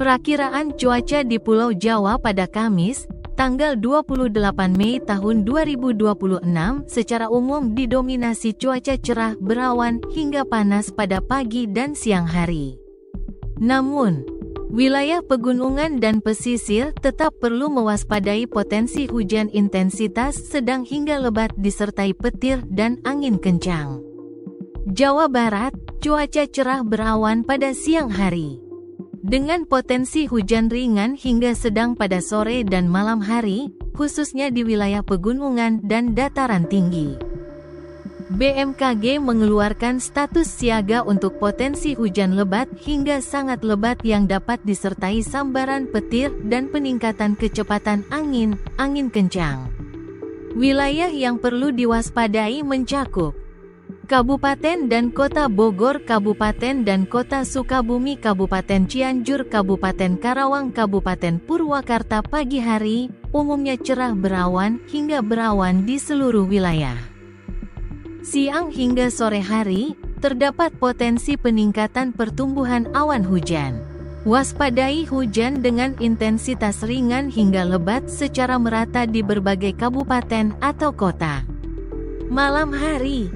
Perakiraan cuaca di Pulau Jawa pada Kamis, tanggal 28 Mei tahun 2026 secara umum didominasi cuaca cerah berawan hingga panas pada pagi dan siang hari. Namun, wilayah pegunungan dan pesisir tetap perlu mewaspadai potensi hujan intensitas sedang hingga lebat disertai petir dan angin kencang. Jawa Barat, cuaca cerah berawan pada siang hari, dengan potensi hujan ringan hingga sedang pada sore dan malam hari, khususnya di wilayah pegunungan dan dataran tinggi. BMKG mengeluarkan status siaga untuk potensi hujan lebat hingga sangat lebat yang dapat disertai sambaran petir dan peningkatan kecepatan angin kencang. Wilayah yang perlu diwaspadai mencakup Kabupaten dan Kota Bogor, Kabupaten dan Kota Sukabumi, Kabupaten Cianjur, Kabupaten Karawang, Kabupaten Purwakarta. Pagi hari, umumnya cerah berawan hingga berawan di seluruh wilayah. Siang hingga sore hari, terdapat potensi peningkatan pertumbuhan awan hujan. Waspadai hujan dengan intensitas ringan hingga lebat secara merata di berbagai kabupaten atau kota. Malam hari,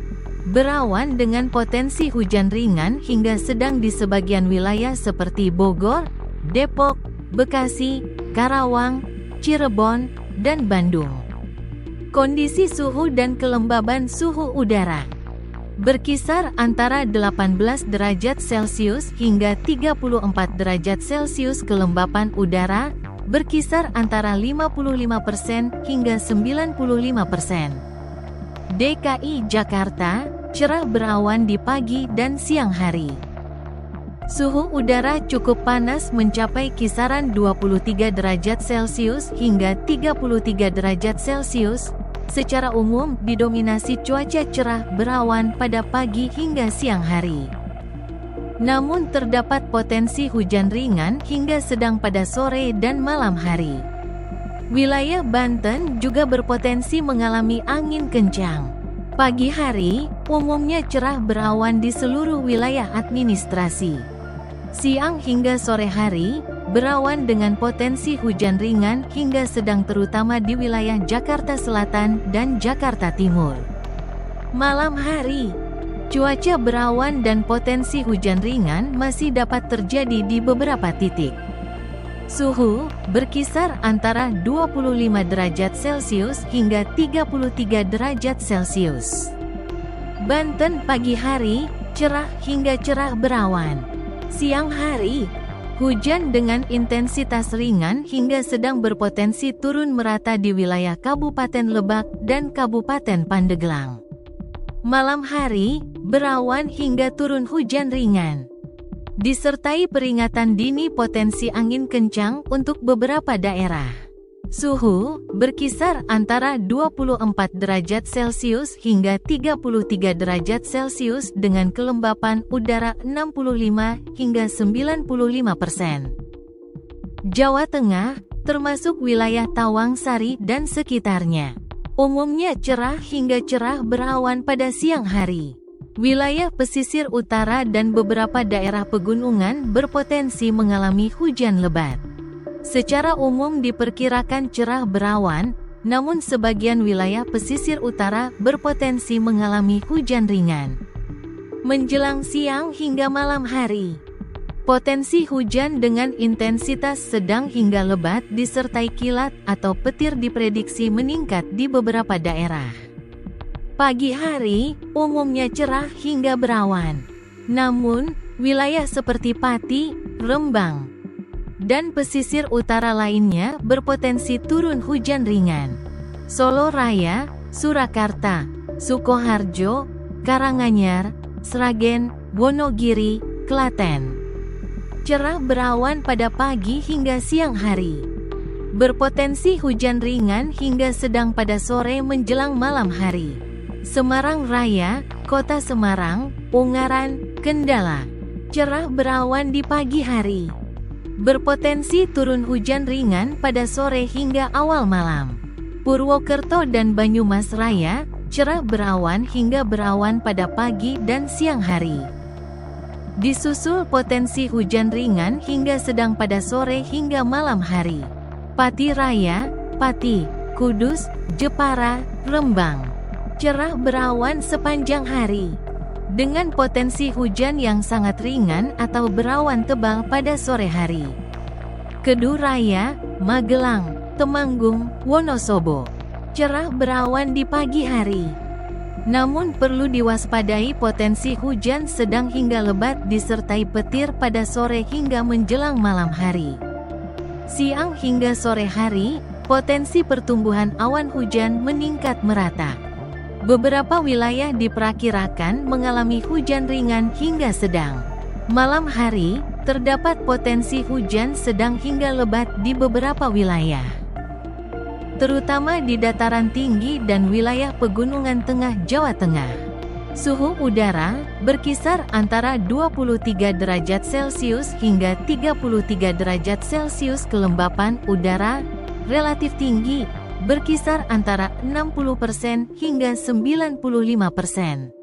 berawan dengan potensi hujan ringan hingga sedang di sebagian wilayah seperti Bogor, Depok, Bekasi, Karawang, Cirebon, dan Bandung. Kondisi suhu dan kelembaban suhu udara berkisar antara 18 derajat Celcius hingga 34 derajat Celcius. Kelembapan udara berkisar antara 55% hingga 95%. DKI Jakarta, cerah berawan di pagi dan siang hari. Suhu udara cukup panas mencapai kisaran 23 derajat Celcius hingga 33 derajat Celcius. Secara umum didominasi cuaca cerah berawan pada pagi hingga siang hari. Namun terdapat potensi hujan ringan hingga sedang pada sore dan malam hari. Wilayah Banten juga berpotensi mengalami angin kencang. Pagi hari, umumnya cerah berawan di seluruh wilayah administrasi. Siang hingga sore hari, berawan dengan potensi hujan ringan hingga sedang terutama di wilayah Jakarta Selatan dan Jakarta Timur. Malam hari, cuaca berawan dan potensi hujan ringan masih dapat terjadi di beberapa titik. Suhu berkisar antara 25 derajat Celcius hingga 33 derajat Celcius. Banten pagi hari, cerah hingga cerah berawan. Siang hari, hujan dengan intensitas ringan hingga sedang berpotensi turun merata di wilayah Kabupaten Lebak dan Kabupaten Pandeglang. Malam hari, berawan hingga turun hujan ringan, disertai peringatan dini potensi angin kencang untuk beberapa daerah. Suhu berkisar antara 24 derajat Celcius hingga 33 derajat Celcius dengan kelembapan udara 65 hingga 95%. Jawa Tengah, termasuk wilayah Tawangsari dan sekitarnya, umumnya cerah hingga cerah berawan pada siang hari. Wilayah pesisir utara dan beberapa daerah pegunungan berpotensi mengalami hujan lebat. Secara umum diperkirakan cerah berawan, namun sebagian wilayah pesisir utara berpotensi mengalami hujan ringan. Menjelang siang hingga malam hari, potensi hujan dengan intensitas sedang hingga lebat disertai kilat atau petir diprediksi meningkat di beberapa daerah. Pagi hari, umumnya cerah hingga berawan. Namun, wilayah seperti Pati, Rembang, dan pesisir utara lainnya berpotensi turun hujan ringan. Solo Raya, Surakarta, Sukoharjo, Karanganyar, Sragen, Wonogiri, Klaten. Cerah berawan pada pagi hingga siang hari. Berpotensi hujan ringan hingga sedang pada sore menjelang malam hari. Semarang Raya, Kota Semarang, Ungaran, Kendala. Cerah berawan di pagi hari. Berpotensi turun hujan ringan pada sore hingga awal malam. Purwokerto dan Banyumas Raya, cerah berawan hingga berawan pada pagi dan siang hari. Disusul potensi hujan ringan hingga sedang pada sore hingga malam hari. Pati Raya, Pati, Kudus, Jepara, Rembang. Cerah berawan sepanjang hari, dengan potensi hujan yang sangat ringan atau berawan tebal pada sore hari. Keduraya, Magelang, Temanggung, Wonosobo. Cerah berawan di pagi hari. Namun perlu diwaspadai potensi hujan sedang hingga lebat disertai petir pada sore hingga menjelang malam hari. Siang hingga sore hari, potensi pertumbuhan awan hujan meningkat merata. Beberapa wilayah diperkirakan mengalami hujan ringan hingga sedang. Malam hari, terdapat potensi hujan sedang hingga lebat di beberapa wilayah, terutama di dataran tinggi dan wilayah pegunungan tengah Jawa Tengah. Suhu udara berkisar antara 23 derajat Celcius hingga 33 derajat Celcius. Kelembapan udara relatif tinggi berkisar antara 60% hingga 95%.